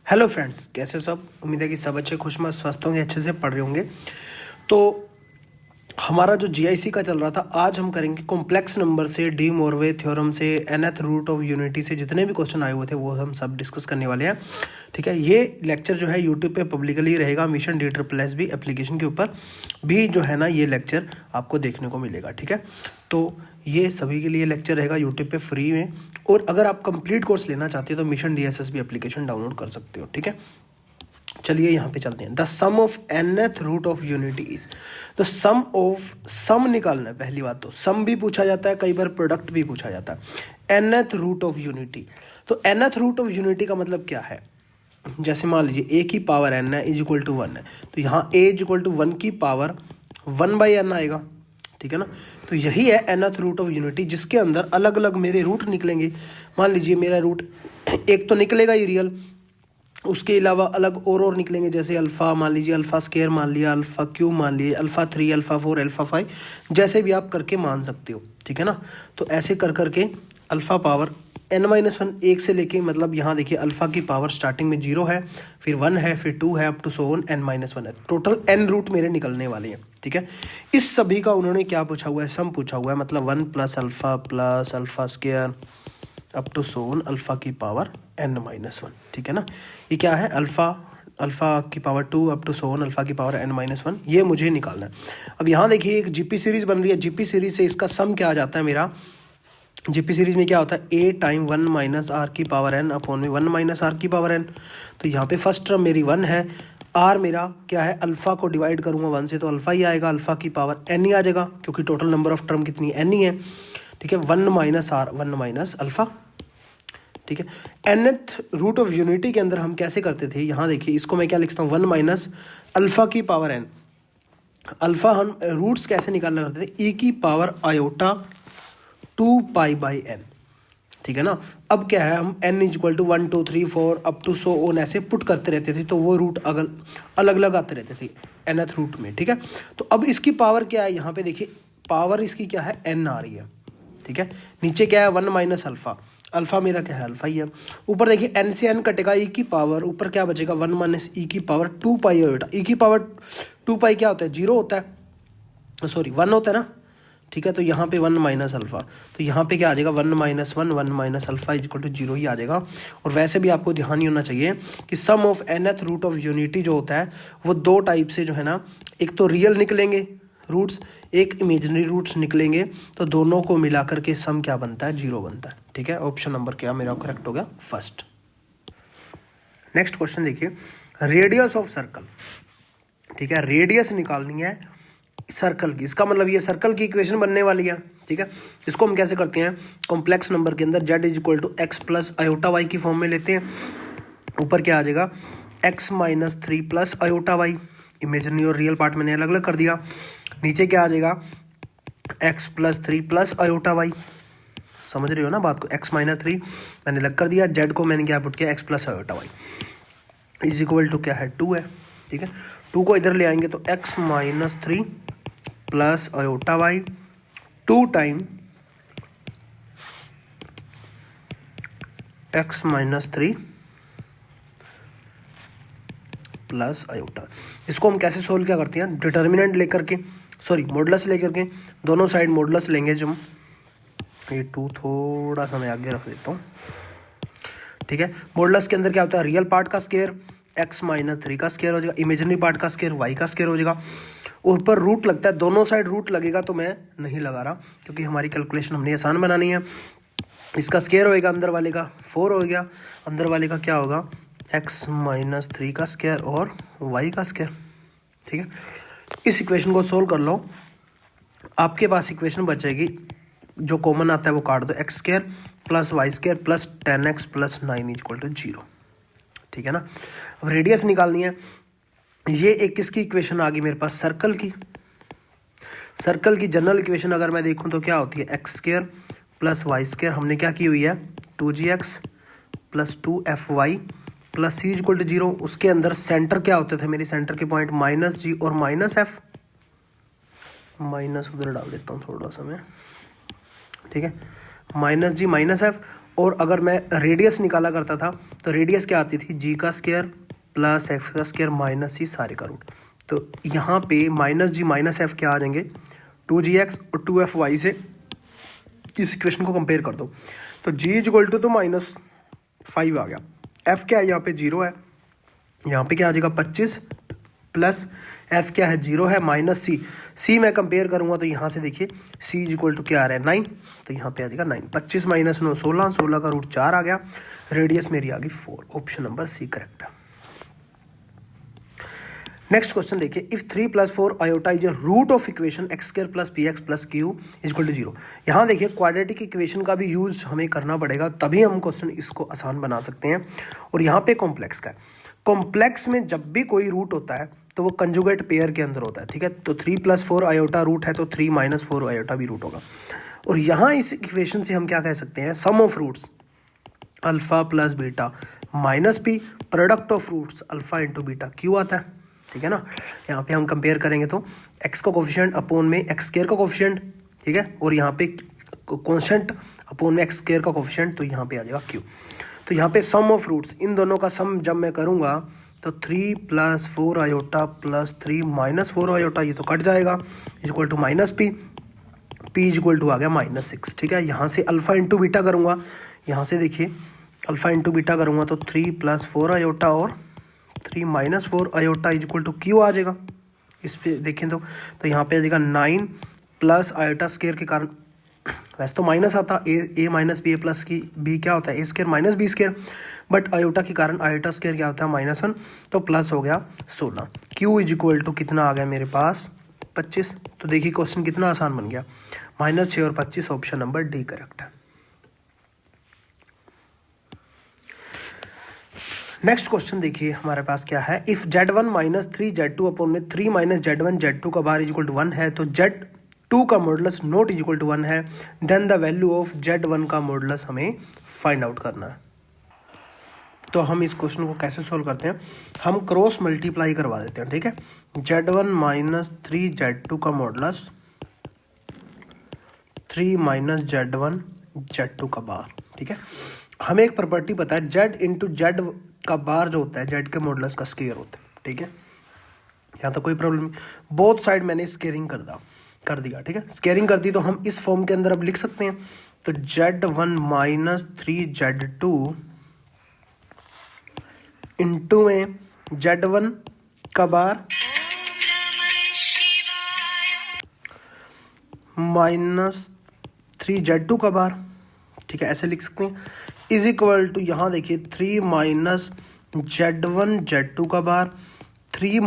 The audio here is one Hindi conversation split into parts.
हेलो फ्रेंड्स, कैसे सब। उम्मीद है कि सब अच्छे खुशमत स्वस्थ होंगे, अच्छे से पढ़ रहे होंगे। तो हमारा जो जीआईसी का चल रहा था, आज हम करेंगे कॉम्प्लेक्स नंबर से, डी मोरवे थ्योरम से, nth रूट ऑफ यूनिटी से जितने भी क्वेश्चन आए हुए थे वो हम सब डिस्कस करने वाले हैं। ठीक है, ये लेक्चर जो है यूट्यूब पे पब्लिकली रहेगा। मिशन DSSB एप्लीकेशन के ऊपर भी जो है ना ये लेक्चर आपको देखने को मिलेगा। ठीक है, तो ये सभी के लिए लेक्चर रहेगा यूट्यूब पे फ्री में। और अगर आप कंप्लीट कोर्स लेना चाहते हो तो मिशन DSSB एप्लीकेशन डाउनलोड कर सकते हो। ठीक है, चलिए यहाँ पे चलते हैं। The sum of nth root of unity is, तो सम निकालना है। पहली बात तो सम भी पूछा जाता है, कई बार प्रोडक्ट भी पूछा जाता है। nth रूट ऑफ यूनिटी, तो nth रूट ऑफ यूनिटी का मतलब क्या है। जैसे मान लीजिए a की पावर n है इज इक्वल टू 1 है, तो यहाँ a इज इक्वल टू 1 की पावर 1/n आएगा। ठीक है ना, तो यही है nth रूट ऑफ यूनिटी, जिसके अंदर अलग अलग मेरे रूट निकलेंगे। मान लीजिए मेरा रूट एक तो निकलेगा ही रियल, उसके अलावा अलग और निकलेंगे। जैसे अल्फ़ा मान लीजिए, अल्फ़ा स्केयर मान लिया, अल्फ़ा क्यूब मान लिए, अल्फ़ा 3, अल्फ़ा 4, अल्फ़ा 5, जैसे भी आप करके मान सकते हो। ठीक है ना, तो ऐसे कर करके अल्फ़ा पावर n-1 एक से लेके, मतलब यहाँ देखिए अल्फ़ा की पावर स्टार्टिंग में 0 है, फिर 1 है, फिर 2 है, up to so on n-1 है। टोटल n रूट मेरे निकलने वाले हैं। ठीक है, इस सभी का उन्होंने क्या पूछा हुआ है, सम पूछा हुआ है। मतलब 1 plus alpha square up to so on alpha की पावर n-1। ठीक है ना, ये क्या है, अल्फ़ा की power 2 up to so on alpha की पावर n-1, ये मुझे निकालना है। अब यहाँ देखिए एक जीपी सीरीज़ बन रही है। जीपी सीरीज़ से इसका सम क्या आ जाता है मेरा। जीपी सीरीज़ में क्या होता है, a टाइम 1 माइनस आर की पावर n अपॉन में 1 माइनस आर की पावर n। तो यहाँ पे फर्स्ट टर्म मेरी 1 है, r मेरा क्या है, अल्फ़ा को डिवाइड करूँगा 1 से तो अल्फ़ा ही आएगा, अल्फ़ा की पावर n ही आ जाएगा, क्योंकि टोटल नंबर ऑफ टर्म कितनी n ही है। ठीक है, 1 माइनस आर, 1 माइनस अल्फ़ा। ठीक है, nth रूट ऑफ यूनिटी के अंदर हम कैसे करते थे, यहाँ देखिए इसको मैं क्या लिखता हूँ, 1 माइनस अल्फ़ा की पावर n। अल्फ़ा हम रूट्स कैसे निकालना करते थे, e की पावर आयोटा 2π/n। ठीक है ना, अब क्या है, हम n is equal to 1 2 3 4 up to so on ऐसे पुट करते रहते थे, तो वो रूट अलग अलग आते रहते थे nth रूट में। ठीक है, तो अब इसकी पावर क्या है, यहाँ पे देखिए पावर इसकी क्या है, n आ रही है। ठीक है, नीचे क्या है, 1 माइनस अल्फ़ा, अल्फ़ा मेरा क्या है, अल्फ़ा ही है। ऊपर देखिए n से n कटेगा, e की पावर ऊपर क्या बचेगा, 1 माइनस e की पावर 2π बेटा। e की पावर 2π क्या होता है, 0 होता है, सॉरी 1 होता है ना। ठीक है, तो यहाँ पे 1 माइनस अल्फ़ा, तो यहाँ पे क्या आ जाएगा, 1 minus 1 minus alpha is equal to 0 ही आ जाएगा। और वैसे भी आपको ध्यान ही होना चाहिए कि sum of nth root of unity जो होता है वो दो टाइप से जो है ना, एक तो रियल निकलेंगे रूट्स, एक इमेजिनरी रूट्स निकलेंगे, तो दोनों को मिला करके सम क्या बनता है, 0 बनता है। ठीक है, ऑप्शन नंबर क्या मेरा करेक्ट हो गया, फर्स्ट। नेक्स्ट क्वेश्चन देखिए, रेडियस ऑफ सर्कल। ठीक है, रेडियस निकालनी है सर्कल की, इसका मतलब ये सर्कल की इक्वेशन बनने वाली है। ठीक है, इसको हम कैसे करते हैं, कॉम्प्लेक्स नंबर के अंदर z is equal to x plus iota y की फॉर्म में लेते हैं। ऊपर क्या आ जाएगा, x minus 3 plus iota y, imaginary और रियल पार्ट मैंने अलग अलग कर दिया। नीचे क्या आ जाएगा, x plus 3 plus iota y, समझ रहे हो ना बात को, x माइनस 3 मैंने अलग कर दिया, z को मैंने क्या पुट किया, x plus iota y is equal to क्या है, 2 है। ठीक है, 2 को इधर ले आएंगे तो x minus 3 plus iota y 2 time x minus 3 plus iota. इसको हम कैसे सोल्व क्या करते हैं, डिटर्मिनेंट लेकर के, सॉरी मॉडुलस लेकर के, दोनों साइड मॉडुलस लेंगे जब, ये 2 थोड़ा सा मैं आगे रख देता हूँ। ठीक है, मॉडुलस के अंदर क्या होता है, रियल पार्ट का स्क्वायर x माइनस 3 का स्क्वायर हो जाएगा, इमेजिनरी पार्ट का स्क्वायर y का स्क्वायर हो जाएगा। ऊपर रूट लगता है, दोनों साइड रूट लगेगा, तो मैं नहीं लगा रहा क्योंकि हमारी कैलकुलेशन हमने आसान बनानी है। इसका स्क्वायर होएगा, अंदर वाले का 4 हो गया, अंदर वाले का क्या होगा, x माइनस 3 का स्क्वायर और y का स्क्वायर। ठीक है, इस इक्वेशन को सोल्व कर लो, आपके पास इक्वेशन बचेगी, जो कॉमन आता है वो काट दो, x square plus y square plus 10x प्लस 9 इज इक्वल टू 0। ठीक है ना, अब रेडियस निकालनी है। ये एक किसकी इक्वेशन आ गई मेरे पास, सर्कल की। सर्कल की जनरल इक्वेशन अगर मैं देखूं तो क्या होती है, x square plus y square, हमने क्या की हुई है, 2gx प्लस 2fy plus c equal to 0। उसके अंदर सेंटर क्या होते थे मेरे, सेंटर के पॉइंट माइनस जी और माइनस एफ, माइनस उधर डाल देता हूँ थोड़ा सा मैं। ठीक है, माइनस जी माइनस एफ, और अगर मैं रेडियस निकाला करता था तो रेडियस क्या आती थी, जी का स्क्वायर प्लस एक्स का स्क्वायर माइनस सी सारे का रूट। तो यहाँ पे माइनस जी माइनस एफ क्या आ जाएंगे, 2gx और 2fy से इस इक्वेशन को कंपेयर कर दो। तो g इक्वल टू तो -5 आ गया, f क्या है यहाँ पे 0 है, यहाँ पे क्या आ जाएगा 25 प्लस f क्या है 0 है माइनस c मैं कंपेयर करूँगा तो यहाँ से देखिए c इक्वल टू क्या आ रहा है 9, तो यहाँ पे आ जाएगा 9, 25 माइनस 9 16, 16 का रूट 4 आ गया, रेडियस मेरी आ गई 4, ऑप्शन नंबर सी करेक्ट है। नेक्स्ट क्वेश्चन देखिए, इफ 3 + 4 आयोटा is a root of equation x² + px + q equal to 0। यहाँ देखिए क्वाड्रेटिक इक्वेशन का भी यूज हमें करना पड़ेगा, तभी हम क्वेश्चन इसको आसान बना सकते हैं। और यहाँ पे कॉम्प्लेक्स का है, कॉम्प्लेक्स में जब भी कोई रूट होता है तो वो कंजुगेट पेयर के अंदर होता है, ठीक है। तो 3 + 4 आयोटा रूट है तो 3 - 4 आयोटा भी रूट होगा। और यहाँ इस इक्वेशन से हम क्या कह सकते हैं, sum of roots alpha plus beta minus P, product of roots alpha into beta Q आता है, ठीक है ना। यहाँ पे हम कंपेयर करेंगे तो x का कोफिशिएंट अपॉन में x² का कोफिशिएंट, ठीक है, और यहाँ पे कांस्टेंट अपॉन में x² का कोफिशिएंट, तो यहाँ पे आ जाएगा q। तो यहाँ पे सम ऑफ रूट्स, इन दोनों का सम जब मैं करूँगा तो 3 + 4 आयोटा प्लस 3 - 4 आयोटा, ये तो कट जाएगा, equal to minus P, p equal to आ गया -6, ठीक है। यहाँ से अल्फा इंटू बीटा करूँगा, यहाँ से देखिए अल्फा इंटू बीटा करूँगा तो 3 + 4 आयोटा और 3 - 4 आयोटा इक्वल टू क्यू आ जाएगा। इस पे देखें तो यहाँ पे आ जाएगा 9 प्लस आयोटा स्क्वायर के कारण, वैसे तो माइनस आता a minus b, a plus की बी क्या होता है a² minus b square, but iota के कारण आयोटा स्क्वायर क्या होता है -1, तो प्लस हो गया 16, क्यू इक्वल टू कितना आ गया मेरे पास 25। तो देखिए क्वेश्चन कितना आसान बन गया, -6 और 25, ऑप्शन नंबर डी करेक्ट है। नेक्स्ट क्वेश्चन देखिए हमारे पास क्या है, इफ z1 - 3z2 अपॉन में 3 - z1 z2 का बार इक्वल टू 1 है तो z2 का मॉडुलस नॉट इक्वल टू 1 है, then the value of z1 का मॉडुलस हमें फाइंड आउट करना है। तो हम इस क्वेश्चन को कैसे सोल्व करते हैं, हम क्रॉस मल्टीप्लाई करवा देते हैं, ठीक है। z1 - 3z2 का मॉडुलस 3 - z1 z2 का बार, ठीक है। हमें एक प्रॉपर्टी पता है, z इंटू जेड का बार जो होता है जेड के मॉडुलस का स्क्वायर होता है, ठीक है। यहाँ तो कोई प्रॉब्लम नहीं, बोथ साइड मैंने स्क्वेयरिंग कर दिया, ठीक है। स्क्वेयरिंग कर दी तो हम इस फॉर्म के अंदर अब लिख सकते हैं, तो z1 - 3z2 इंटू में z1 का बार -3z2 का बार, ठीक है, ऐसे लिख सकते हैं, इज इक्वल टू यहाँ देखिए 3 - z1 z2 का बार, 3 -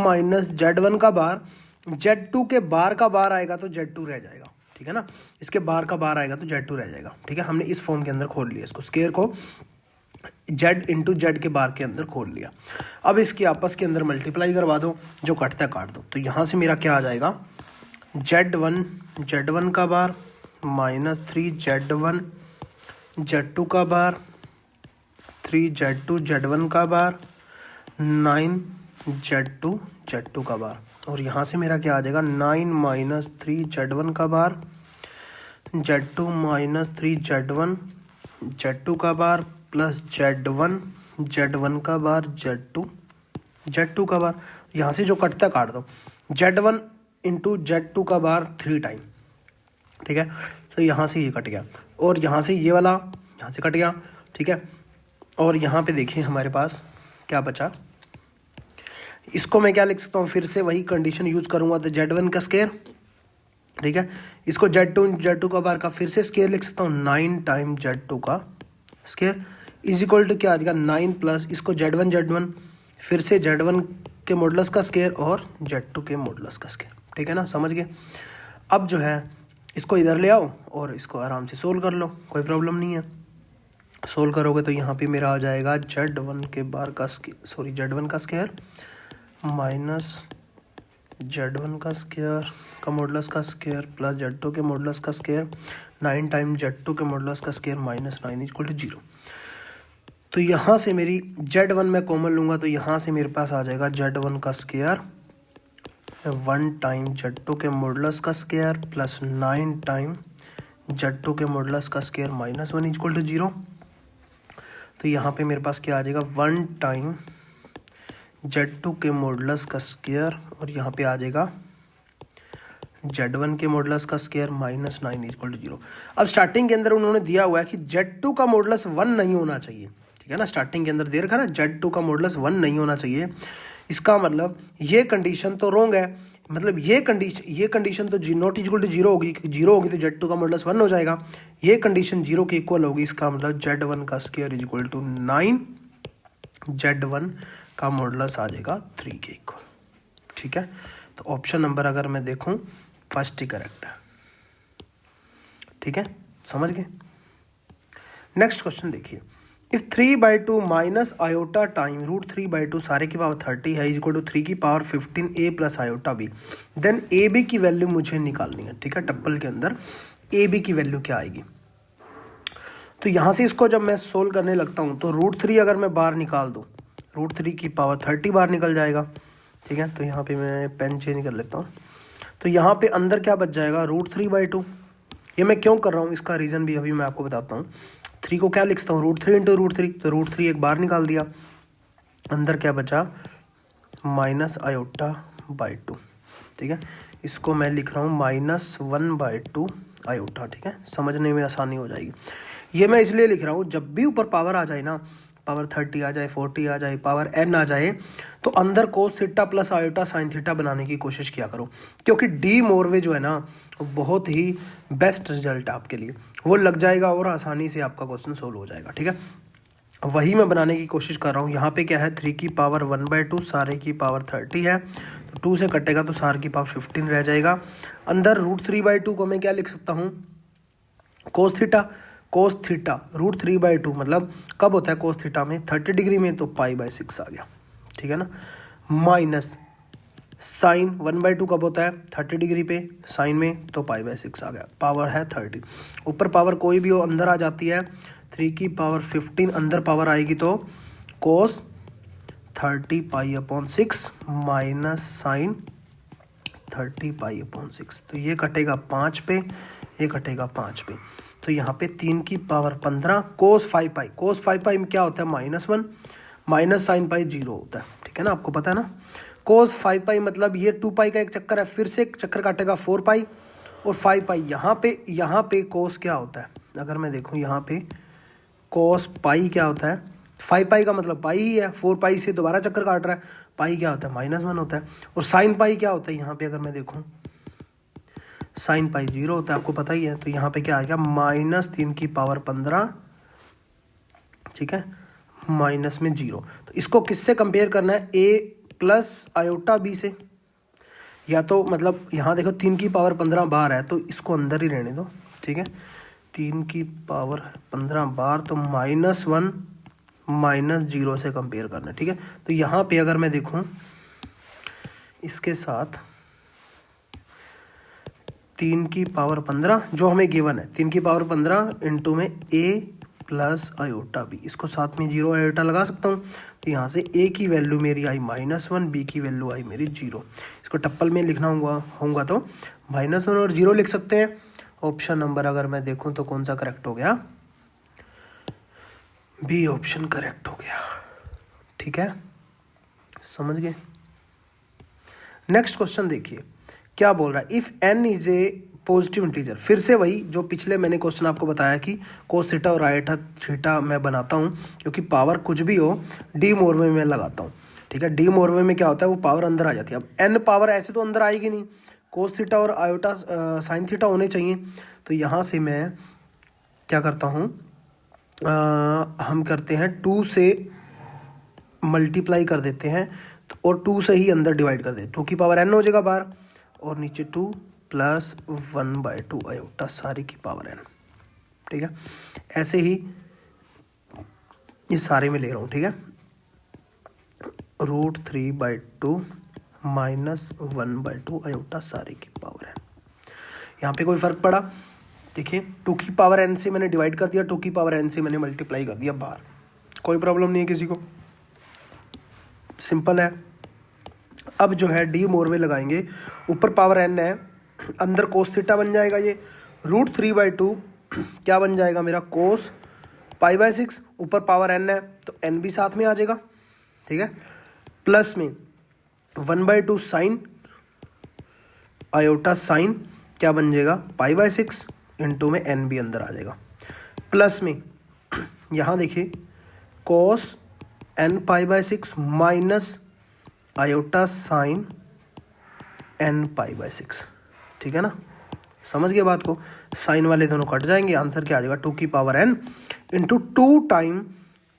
z1 का बार, z2 के बार का बार आएगा तो z2 रह जाएगा, ठीक है ना, इसके बार का बार आएगा तो z2 रह जाएगा, ठीक है। हमने इस फॉर्म के अंदर खोल लिया इसको, स्क्वायर को z इंटू जेड के बार के अंदर खोल लिया। अब इसकी आपस के अंदर मल्टीप्लाई करवा दो, जो कटता है काट दो, तो यहाँ से मेरा क्या आ जाएगा, z1 का बार -3z1 z2 का बार, 3z2 z1 का बार, 9z2 z2 का बार, और यहाँ से मेरा क्या आ जाएगा 9 - 3z1 का बार, z2 - 3z1 z2 का बार प्लस z1 का बार z2 का बार, यहाँ से जो कटता काट दो, z1 इंटू z2 का बार 3 टाइम, ठीक है। तो यहाँ से ये कट गया और यहाँ से ये वाला यहाँ से कट गया, ठीक है। और यहाँ पे देखिए हमारे पास क्या बचा, इसको मैं क्या लिख सकता हूँ, फिर से वही कंडीशन यूज करूँगा, तो z1 का स्क्वायर, ठीक है, इसको z2 का बार का फिर से स्क्वायर लिख सकता हूँ, 9 टाइम z2 का स्क्वायर इज इक्वल टू क्या आ जाएगा 9 प्लस इसको z1 फिर से z1 के मॉडुलस का स्क्वायर और z2 के मॉडुलस का स्क्वायर, ठीक है ना, समझ गए। अब जो है इसको इधर ले आओ और इसको आराम से सोल्व कर लो, कोई प्रॉब्लम नहीं है। सोल्व करोगे तो यहाँ पे मेरा आ जाएगा z1 के बार का z1 का स्क्वायर माइनस z1 का स्क्वायर का मॉडुलस का स्क्वायर प्लस z2 के मॉडुलस का स्क्वायर 9 टाइम z2 के मॉडुलस का स्क्वायर -9 इक्वल टू 0। तो यहाँ से मेरी z1 मैं कॉमन लूँगा तो यहाँ से मेरे पास आ जाएगा z1 का स्क्वायर 1 टाइम z2 के मॉडुलस का स्क्वायर प्लस 9 टाइम z2 के मॉडुलस का स्क्वायर -1 इक्वल टू 0। तो यहाँ पे मेरे पास क्या आ जाएगा 1 टाइम Z2 के मॉडुलस का स्क्वायर और यहाँ पे आ जाएगा Z1 के मॉडुलस का स्क्वायर -9 इक्वल टू 0। अब स्टार्टिंग के अंदर उन्होंने दिया हुआ है कि Z2 का मॉडुलस 1 नहीं होना चाहिए, ठीक है ना। स्टार्टिंग के अंदर दे रखा है ना Z2 का मॉडुलस 1 नहीं होना चाहिए। इसका मतलब ये कंडीशन तो रॉन्ग है, मतलब ये कंडीशन तो नॉट इक्वल टू 0 होगी, 0 होगी तो Z2 का मॉडुलस 1 हो जाएगा। ये कंडीशन 0 के इक्वल होगी, इसका मतलब Z1 का square is equal to 9, Z1 का मॉडुलस आ जाएगा 3 के इक्वल, ठीक है। तो ऑप्शन नंबर अगर मैं देखूं फर्स्ट ही करेक्ट है, ठीक है, समझ गए। नेक्स्ट क्वेश्चन देखिए, इफ 3/2 माइनस आयोटा टाइम √3/2 सारे की पावर 30 है इक्वल टू 3 की power 15 a plus iota b, then a b की वैल्यू मुझे निकालनी है, ठीक है। टप्पल के अंदर ए बी की वैल्यू क्या आएगी। तो यहाँ से इसको जब मैं सोल्व करने लगता हूँ तो √3 अगर मैं बाहर निकाल दूँ, √3 की पावर 30 बाहर निकल जाएगा, ठीक है। तो यहाँ पे मैं पेन चेंज कर लेता हूँ। तो यहाँ पे अंदर क्या बच जाएगा √3/2। ये मैं क्यों कर रहा हूँ इसका रीज़न भी अभी मैं आपको बताता हूँ। 3 को क्या लिख सकता हूँ √3 × √3, तो √3 एक बार निकाल दिया, अंदर क्या बचा -i/2, ठीक है। इसको मैं लिख रहा हूँ -1/2 आयोटा, ठीक है, समझने में आसानी हो जाएगी। ये मैं इसलिए लिख रहा हूँ जब भी ऊपर पावर आ जाए ना, पावर 30 आ जाए, 40 आ जाए, पावर n आ जाए, तो अंदर cos theta plus iota sine theta बनाने की कोशिश किया करो, क्योंकि डी मोरवे जो है ना बहुत ही बेस्ट रिजल्ट है आपके लिए, वो लग जाएगा और आसानी से आपका क्वेश्चन सोल्व हो जाएगा, ठीक है। वही मैं बनाने की कोशिश कर रहा हूँ। यहाँ पे क्या है 3 की पावर 1/2 सारे की पावर 30 है, तो 2 से कटेगा तो सारे की पावर 15 रह जाएगा। अंदर √3/2 को मैं क्या लिख सकता हूँ कोस थीटा √3/2 मतलब कब होता है कोस थीटा में 30 डिग्री में, तो π/6 आ गया, ठीक है ना। माइनस साइन 1/2 कब होता है 30 डिग्री पे साइन में, तो π/6 आ गया। पावर है 30, ऊपर पावर कोई भी हो अंदर आ जाती है, 3 की पावर 15 अंदर पावर आएगी तो कोस 30 π/6 माइनस साइन 30 π/6, तो ये कटेगा 5 पे, ये कटेगा 5 पे, तो यहाँ पे 3 की पावर 15 कोस 5π में क्या होता है -1 माइनस साइन पाई 0 होता है, ठीक है ना, आपको पता है ना। कोस 5π मतलब ये 2π का एक चक्कर है, फिर से एक चक्कर काटेगा 4π और 5π। यहाँ पे कोस क्या होता है, अगर मैं देखूँ यहाँ पे कोस पाई क्या होता है 5π का मतलब पाई ही है, 4π से दोबारा चक्कर काट रहा है, पाई क्या होता है -1 होता है। और साइन पाई क्या होता है यहाँ पे अगर मैं देखूँ साइन पाई 0 होता है, आपको पता ही है। तो यहाँ पे क्या आ गया -3 की पावर 15, ठीक है, माइनस में 0। तो इसको किससे कंपेयर करना है a प्लस आयोटा b से, या तो मतलब यहाँ देखो 3 की पावर 15 बाहर है तो इसको अंदर ही रहने दो, ठीक है। 3 की पावर 15 बाहर तो -1 -0 से कंपेयर करना है, ठीक है। तो यहाँ पे अगर मैं देखूँ इसके साथ 3 की पावर 15 जो हमें गिवन है 3 की पावर 15 इंटू में a प्लस आयोटा b, इसको साथ में 0 आयोटा लगा सकता हूँ। तो यहाँ से a की वैल्यू मेरी आई -1, b की वैल्यू आई मेरी 0। इसको टप्पल में लिखना होगा तो -1 और 0 लिख सकते हैं। ऑप्शन नंबर अगर मैं देखूँ तो कौन सा करेक्ट हो गया, बी ऑप्शन करेक्ट हो गया, ठीक है, समझ गए। नेक्स्ट क्वेश्चन देखिए क्या बोल रहा है, if n is a positive integer, फिर से वही जो पिछले मैंने क्वेश्चन आपको बताया कि कोस थीटा और आयोटा थीटा मैं बनाता हूँ, क्योंकि पावर कुछ भी हो डी मोरवे में लगाता हूँ, ठीक है। डी मोरवे में क्या होता है वो पावर अंदर आ जाती है। अब n पावर ऐसे तो अंदर आएगी नहीं, कोस थीटा और आयोटा साइन थीटा होने चाहिए। तो यहाँ से मैं क्या करता हूँ, हम करते हैं 2 से मल्टीप्लाई कर देते हैं और 2 से ही अंदर डिवाइड कर देते, 2 की पावर n हो जाएगा बाहर और नीचे 2 प्लस 1/2 आयोटा सारी की पावर n, ठीक है। ऐसे ही ये सारे में ले रहा हूँ, ठीक है। √3/2 माइनस 1/2 आयोटा सारी की पावर n। यहाँ पे कोई फर्क पड़ा, देखिए 2 की पावर n से मैंने डिवाइड कर दिया, 2 की पावर n से मैंने मल्टीप्लाई कर दिया बाहर, कोई प्रॉब्लम नहीं है किसी को, सिंपल है। अब जो है डी मोरवे लगाएंगे, ऊपर पावर n है, अंदर कोस थीटा बन जाएगा, ये √3/2 क्या बन जाएगा मेरा कोस पाई बाय 6, ऊपर पावर n है तो n भी साथ में आ जाएगा, ठीक है। प्लस में 1/2 साइन आयोटा साइन क्या बन जाएगा, पाई बाय 6 इंटू में n भी अंदर आ जाएगा। प्लस में यहाँ देखिए cos n pi by 6 minus iota sine n pi by 6, ठीक है ना। समझ गए बात को, साइन वाले दोनों कट जाएंगे, आंसर क्या आ जाएगा 2 की power n into 2 time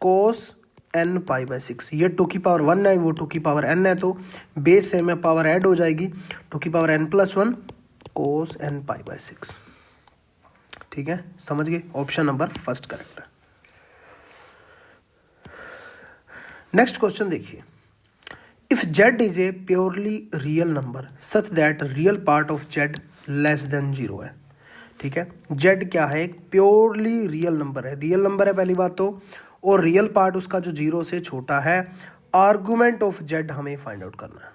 cos n pi by 6। ये 2 की पावर 1 है, वो 2 की पावर n है, तो बेस से में पावर ऐड हो जाएगी, 2 की power n plus 1 cos n pi by 6, ठीक है। समझ गए, ऑप्शन नंबर फर्स्ट करेक्ट है। नेक्स्ट क्वेश्चन देखिए, if z is a purely real number such that real part of z less than 0 है, ठीक है। z क्या है, एक प्योरली रियल नंबर है, रियल नंबर है पहली बात तो, और रियल पार्ट उसका जो 0 से छोटा है। आर्गुमेंट ऑफ z हमें फाइंड आउट करना है।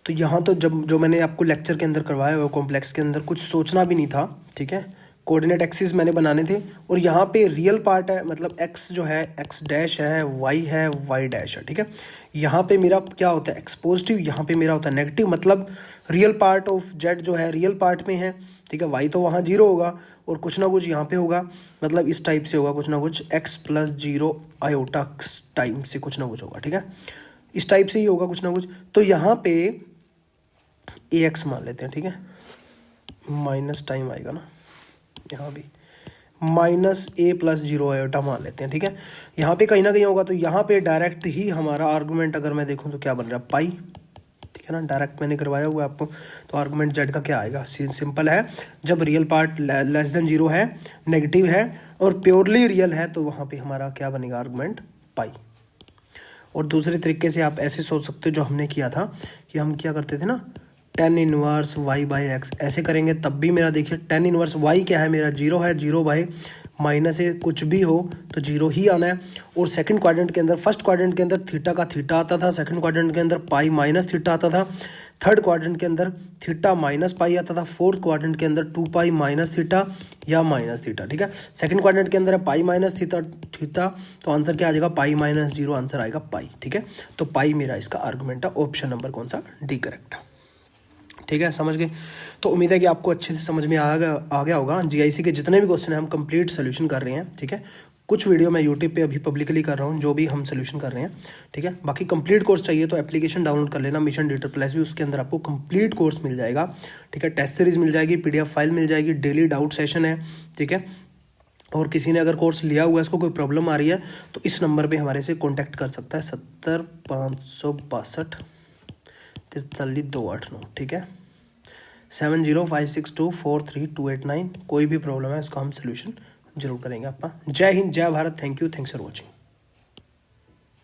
तो यहाँ तो जब जो मैंने आपको लेक्चर के अंदर करवाया हुआ कॉम्प्लेक्स के अंदर कुछ सोचना भी नहीं था, ठीक है। कोऑर्डिनेट एक्सिस मैंने बनाने थे, और यहाँ पे रियल पार्ट है, मतलब x जो है x डैश है, y है y डैश है, ठीक है। यहाँ पे मेरा क्या होता है x पॉजिटिव, यहाँ पे मेरा होता है नेगेटिव, मतलब रियल पार्ट ऑफ z जो है रियल पार्ट में है, ठीक है। y तो वहाँ 0 होगा और कुछ ना कुछ यहाँ पे होगा, मतलब इस टाइप से होगा कुछ ना कुछ, x प्लस 0 आयोटा टाइम से कुछ ना कुछ होगा, ठीक है। इस टाइप से ही होगा कुछ ना कुछ। तो यहाँ पे ax मान लेते हैं, ठीक है, माइनस टाइम आएगा ना, यहाँ भी माइनस a प्लस 0 आयोटा मान लेते हैं, ठीक है। यहाँ पे कहीं ना कहीं होगा, तो यहाँ पे डायरेक्ट ही हमारा आर्गुमेंट अगर मैं देखूँ तो क्या बन रहा है, पाई, ठीक है ना, डायरेक्ट मैंने करवाया हुआ है आपको। तो आर्गुमेंट z का क्या आएगा, सिंपल है, जब रियल पार्ट लेस देन 0 है, नेगेटिव है और प्योरली रियल है, तो वहाँ पे हमारा क्या बनेगा आर्गुमेंट, पाई। और दूसरे तरीके से आप ऐसे सोच सकते हो जो हमने किया था, कि हम क्या करते थे ना, tan inverse y by x, ऐसे करेंगे तब भी मेरा देखिए tan इनवर्स y क्या है, मेरा 0 है, 0 बाई माइनस है, कुछ भी हो तो 0 ही आना है। और सेकंड क्वाड्रेंट के अंदर, फर्स्ट क्वाड्रेंट के अंदर थीटा का थीटा आता था, सेकंड क्वाड्रेंट के अंदर पाई माइनस थीटा आता था, थर्ड क्वाड्रेंट के अंदर थीटा माइनस पाई आता था, फोर्थ क्वाड्रेंट के अंदर 2 पाई माइनस थीटा या माइनस थीटा, ठीक है। सेकंड क्वाड्रेंट के अंदर है पाई माइनस थीटा, तो आंसर क्या आ जाएगा, पाई माइनस 0, आंसर आएगा पाई, ठीक है। तो पाई मेरा इसका आर्गुमेंट है, ऑप्शन नंबर कौन सा, डी करेक्ट है, ठीक है। समझ गए, तो उम्मीद है कि आपको अच्छे से समझ में आ गया होगा। जीआईसी के जितने भी क्वेश्चन हैं हम कंप्लीट सोल्यूशन कर रहे हैं, ठीक है। कुछ वीडियो मैं यूट्यूब पे अभी पब्लिकली कर रहा हूँ, जो भी हम सोल्यूशन कर रहे हैं, ठीक है। बाकी कंप्लीट कोर्स चाहिए तो एप्लीकेशन डाउनलोड कर लेना, मिशन डिजिटल प्लस भी, उसके अंदर आपको कंप्लीट कोर्स मिल जाएगा, ठीक है। टेस्ट सीरीज मिल जाएगी, PDF फाइल मिल जाएगी, डेली डाउट सेशन है, ठीक है। और किसी ने अगर कोर्स लिया हुआ है, इसको कोई प्रॉब्लम आ रही है, तो इस नंबर पर हमारे से कॉन्टैक्ट कर सकता है, 70 562 43 289, ठीक है, 7056243289। कोई भी प्रॉब्लम है उसका हम सोल्यूशन जरूर करेंगे आपका। जय हिंद, जय Bharat, thank you, thanks for watching.